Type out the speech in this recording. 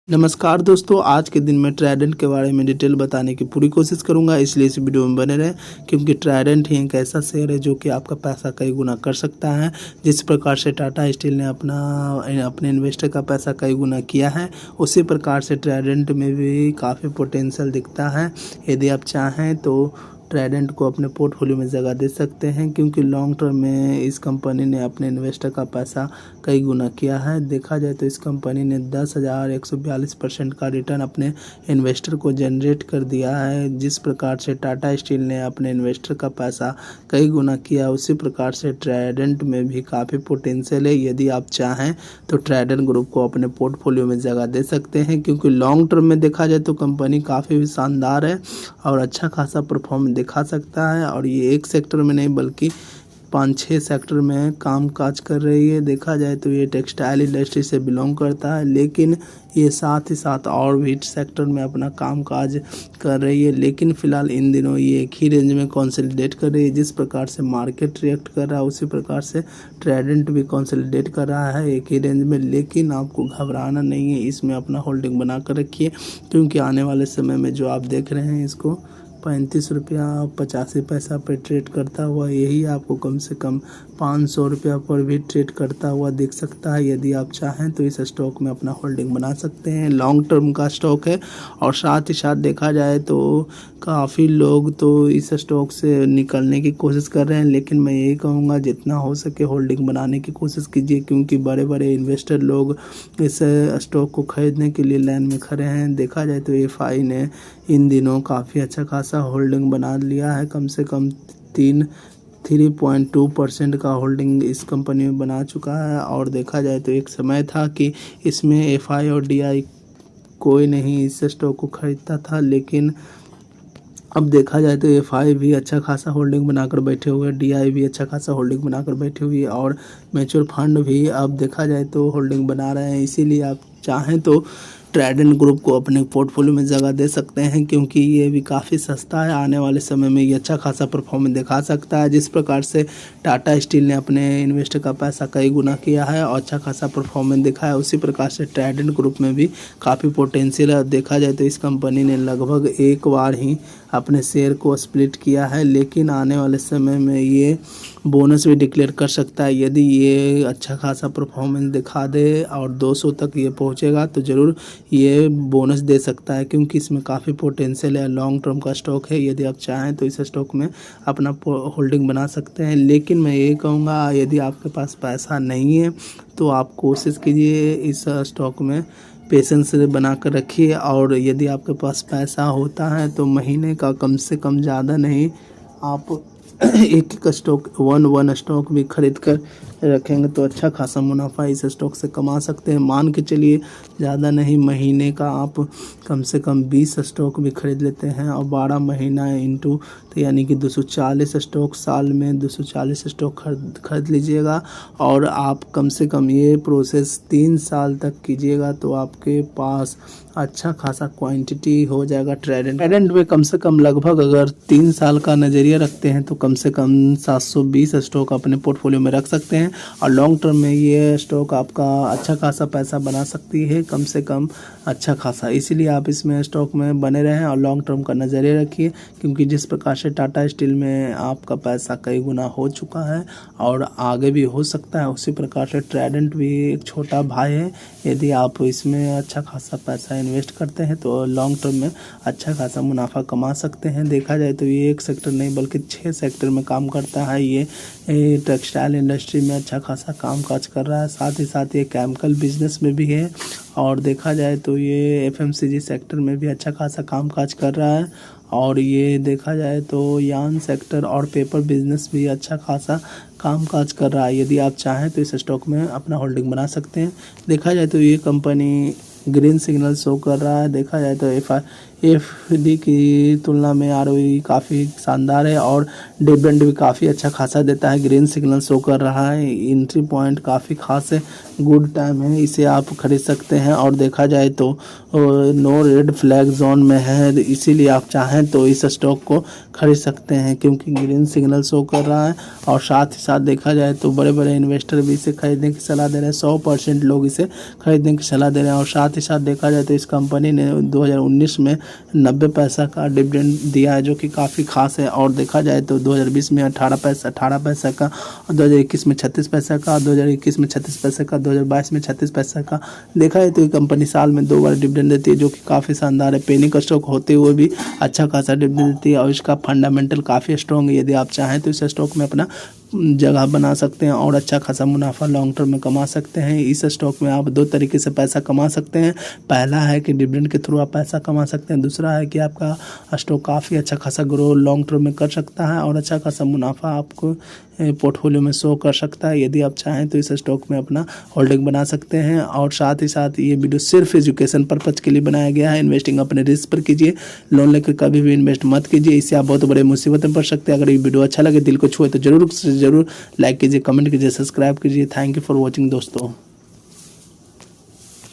नमस्कार दोस्तों, आज के दिन मैं ट्राइडेंट के बारे में डिटेल बताने की पूरी कोशिश करूंगा, इसलिए इस वीडियो में बने रहें। क्योंकि ट्राइडेंट ही एक ऐसा शेयर है जो कि आपका पैसा कई गुना कर सकता है। जिस प्रकार से टाटा स्टील ने अपने इन्वेस्टर का पैसा कई गुना किया है, उसी प्रकार से ट्राइडेंट में भी काफ़ी पोटेंशियल दिखता है। यदि आप चाहें तो ट्राइडेंट को अपने पोर्टफोलियो में जगह दे सकते हैं, क्योंकि लॉन्ग टर्म में इस कंपनी ने अपने इन्वेस्टर का पैसा कई गुना किया है। देखा जाए तो इस कंपनी ने 10,142% का रिटर्न अपने इन्वेस्टर को जनरेट कर दिया है। जिस प्रकार से टाटा स्टील ने अपने इन्वेस्टर का पैसा कई गुना किया, उसी प्रकार से ट्राइडेंट में भी काफ़ी पोटेंशियल है। यदि आप चाहें तो ट्राइडेंट ग्रुप को अपने पोर्टफोलियो में जगह दे सकते हैं, क्योंकि लॉन्ग टर्म में देखा जाए तो कंपनी काफ़ी शानदार है और अच्छा खासा परफॉर्म दिखा सकता है। और ये एक सेक्टर में नहीं बल्कि 5-6 सेक्टर में काम काज कर रही है। देखा जाए तो ये टेक्सटाइल इंडस्ट्री से बिलोंग करता है, लेकिन ये साथ ही साथ और भी सेक्टर में अपना काम काज कर रही है। लेकिन फ़िलहाल इन दिनों ये एक ही रेंज में कंसोलिडेट कर रही है। जिस प्रकार से मार्केट रिएक्ट कर रहा है, उसी प्रकार से ट्राइडेंट भी कंसोलिडेट कर रहा है एक ही रेंज में। लेकिन आपको घबराना नहीं है, इसमें अपना होल्डिंग बना कर रखिए, क्योंकि आने वाले समय में जो आप देख रहे हैं इसको 35 रुपया 85 पैसा पर ट्रेड करता हुआ, यही आपको कम से कम 500 रुपया पर भी ट्रेड करता हुआ दिख सकता है। यदि आप चाहें तो इस स्टॉक में अपना होल्डिंग बना सकते हैं। लॉन्ग टर्म का स्टॉक है और साथ ही साथ देखा जाए तो काफ़ी लोग तो इस स्टॉक से निकलने की कोशिश कर रहे हैं, लेकिन मैं यही कहूँगा जितना हो सके होल्डिंग बनाने की कोशिश कीजिए, क्योंकि बड़े बड़े इन्वेस्टर लोग इस स्टॉक को खरीदने के लिए लाइन में खड़े हैं। देखा जाए तो एफआई ने इन दिनों काफ़ी अच्छा खासा होल्डिंग बना लिया है। कम से कम 3.2% का होल्डिंग इस कंपनी में बना चुका है। और देखा जाए तो एक समय था कि इसमें एफआई और डीआई कोई नहीं इस स्टॉक को खरीदता था, लेकिन अब देखा जाए तो एफआई भी अच्छा खासा होल्डिंग बनाकर बैठे हुए हैं, डीआई भी अच्छा खासा होल्डिंग बनाकर बैठे हुए हैं, और म्यूचुअल फंड भी अब देखा जाए तो होल्डिंग बना रहे हैं। इसीलिए आप चाहें तो ट्राइडेंट ग्रुप को अपने पोर्टफोलियो में जगह दे सकते हैं, क्योंकि ये भी काफ़ी सस्ता है। आने वाले समय में ये अच्छा खासा परफॉर्मेंस दिखा सकता है। जिस प्रकार से टाटा स्टील ने अपने इन्वेस्टर का पैसा कई गुना किया है और अच्छा खासा परफॉर्मेंस दिखा है, उसी प्रकार से ट्राइडेंट ग्रुप में भी काफ़ी पोटेंशियल है। देखा जाए तो इस कंपनी ने लगभग एक बार ही अपने शेयर को स्प्लिट किया है, लेकिन आने वाले समय में ये बोनस भी डिक्लेयर कर सकता है। यदि ये अच्छा खासा परफॉर्मेंस दिखा दे और 200 तक ये पहुंचेगा तो ज़रूर ये बोनस दे सकता है, क्योंकि इसमें काफ़ी पोटेंशियल है। लॉन्ग टर्म का स्टॉक है, यदि आप चाहें तो इस स्टॉक में अपना होल्डिंग बना सकते हैं। लेकिन मैं ये कहूँगा यदि आपके पास पैसा नहीं है तो आप कोशिश कीजिए इस स्टॉक में पेशेंस बना कर रखिए। और यदि आपके पास पैसा होता है तो महीने का कम से कम ज़्यादा नहीं, आप एक स्टॉक वन स्टॉक भी खरीद कर रखेंगे तो अच्छा खासा मुनाफा इस स्टॉक से कमा सकते हैं। मान के चलिए ज़्यादा नहीं, महीने का आप कम से कम 20 स्टॉक भी खरीद लेते हैं और 12 महीना इंटू तो यानी कि 240 स्टॉक, साल में 240 स्टॉक खरीद लीजिएगा। और आप कम से कम ये प्रोसेस 3 साल तक कीजिएगा तो आपके पास अच्छा खासा क्वांटिटी हो जाएगा। ट्राइडेंट में कम से कम लगभग अगर 3 साल का नज़रिया रखते हैं तो कम से कम 720 स्टॉक अपने पोर्टफोलियो में रख सकते हैं। और लॉन्ग टर्म में ये स्टॉक आपका अच्छा खासा पैसा बना सकती है, कम से कम अच्छा खासा। इसीलिए आप इसमें स्टॉक में बने रहें और लॉन्ग टर्म का नज़रिया रखिए, क्योंकि जिस प्रकार से टाटा स्टील में आपका पैसा कई गुना हो चुका है और आगे भी हो सकता है, उसी प्रकार से ट्राइडेंट भी एक छोटा भाई है। यदि आप इसमें अच्छा खासा पैसा इन्वेस्ट करते हैं तो लॉन्ग टर्म में अच्छा खासा मुनाफा कमा सकते हैं। देखा जाए तो ये एक सेक्टर नहीं बल्कि 6 सेक्टर में काम करता है। ये टेक्सटाइल इंडस्ट्री में अच्छा खासा काम काज कर रहा है, साथ ही साथ ये केमिकल बिजनेस में भी है, और देखा जाए तो ये एफएमसीजी सेक्टर में भी अच्छा खासा काम काज कर रहा है। और ये देखा जाए तो यार्न सेक्टर और पेपर बिजनेस भी अच्छा खासा काम काज कर रहा है। यदि आप चाहें तो इस स्टॉक में अपना होल्डिंग बना सकते हैं। देखा जाए तो ये कंपनी ग्रीन सिग्नल शो कर रहा है। देखा जाए तो एफडी की तुलना में आरओई काफ़ी शानदार है और डिविडेंड भी काफ़ी अच्छा खासा देता है। ग्रीन सिग्नल शो कर रहा है, एंट्री पॉइंट काफ़ी खास है, गुड टाइम है, इसे आप खरीद सकते हैं। और देखा जाए तो नो रेड फ्लैग जोन में है, इसीलिए आप चाहें तो इस स्टॉक को खरीद सकते हैं क्योंकि ग्रीन सिग्नल शो कर रहा है। और साथ ही साथ देखा जाए तो बड़े बड़े इन्वेस्टर भी इसे खरीदने की सलाह दे रहे हैं, 100% लोग इसे खरीदने की सलाह दे रहे हैं। और साथ ही साथ देखा जाए तो इस कंपनी ने 2019 में 90 पैसा का डिविडेंड दिया है जो कि काफ़ी खास है। और देखा जाए तो 2020 में 18 पैसा का, और 2021 में 36 पैसा का, 2021 में 36 पैसे का, 2022 में 36 पैसा का। देखा है तो ये कंपनी साल में 2 बार डिविडेंड देती है जो कि काफ़ी शानदार है। पेनी का स्टॉक होते हुए भी अच्छा खासा डिविडेंड देती है और इसका फंडामेंटल काफ़ी स्ट्रॉन्ग है। यदि आप चाहें तो इस स्टॉक में अपना जगह बना सकते हैं और अच्छा खासा मुनाफा लॉन्ग टर्म में कमा सकते हैं। इस स्टॉक में आप 2 तरीके से पैसा कमा सकते हैं। पहला है कि डिविडेंड के थ्रू आप पैसा कमा सकते हैं, दूसरा है कि आपका स्टॉक काफ़ी अच्छा खासा ग्रो लॉन्ग टर्म में कर सकता है और अच्छा खासा मुनाफा आपको पोर्टफोलियो में शो कर सकता है। यदि आप चाहें तो इस स्टॉक में अपना होल्डिंग बना सकते हैं। और साथ ही साथ ये वीडियो सिर्फ एजुकेशन पर्पज़ के लिए बनाया गया है। इन्वेस्टिंग अपने रिस्क पर कीजिए, लोन लेकर कभी भी इन्वेस्ट मत कीजिए, इससे आप बहुत बड़े मुसीबत में पड़ सकते हैं। अगर ये वीडियो अच्छा लगे, दिल को छुए तो जरूर लाइक कीजिए, कमेंट कीजिए, सब्सक्राइब कीजिए। थैंक यू फॉर वॉचिंग दोस्तों।